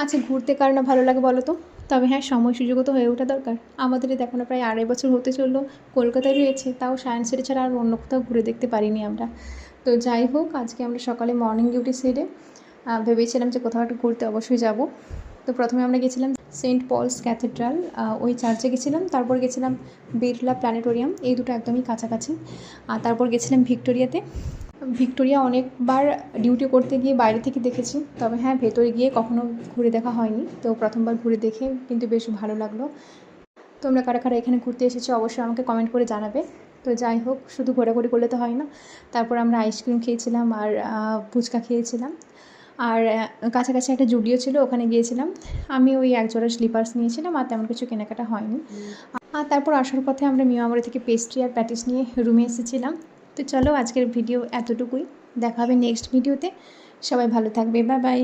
আচ্ছা, ঘুরতে কার না ভালো লাগে বলো তো? তবে হ্যাঁ, সময় সুযোগও তো হয়ে ওঠা দরকার। আমাদের এই দেখো না, প্রায় ২.৫ বছর হতে চললো কলকাতায় রয়েছে, তাও সায়েন্স সিটি ছাড়া আর অন্য কোথাও ঘুরে দেখতে পারিনি আমরা। তো যাই হোক, আজকে আমরা সকালে মর্নিং ডিউটি সেরে ভেবেছিলাম যে কোথাও একটা ঘুরতে অবশ্যই যাব। তো প্রথমে আমরা গেছিলাম সেন্ট পলস ক্যাথেড্রাল, ওই চার্চে গেছিলাম। তারপর গেছিলাম বিড়লা প্ল্যানেটোরিয়াম, এই দুটো একদমই কাছাকাছি। আর তারপর গেছিলাম ভিক্টোরিয়াতে। ভিক্টোরিয়া অনেকবার ডিউটি করতে গিয়ে বাইরে থেকে দেখেছি, তবে হ্যাঁ, ভেতরে গিয়ে কখনো ঘুরে দেখা হয়নি। তো প্রথমবার ঘুরে দেখে কিন্তু বেশ ভালো লাগলো। তোমরা কারা কারা এখানে ঘুরতে এসেছো অবশ্যই আমাকে কমেন্ট করে জানাবে। তো যাই হোক, শুধু ঘোরাঘুরি করলে তো হয় না। তারপর আমরা আইসক্রিম খেয়েছিলাম আর ফুচকা খেয়েছিলাম। আর কাছাকাছি একটা জুডিও ছিল, ওখানে গিয়েছিলাম। আমি ওই একজোড়া স্লিপার্স নিয়েছিলাম, আর তেমন কিছু কেনাকাটা হয়নি। আর তারপর আসার পথে আমরা মিয়ামরি থেকে পেস্ট্রি আর প্যাটিস নিয়ে রুমে এসেছিলাম। তো চলো, আজকের ভিডিও এতটুকুই। দেখা হবে নেক্সট ভিডিওতে। সবাই ভালো থাকবে, বাই বাই।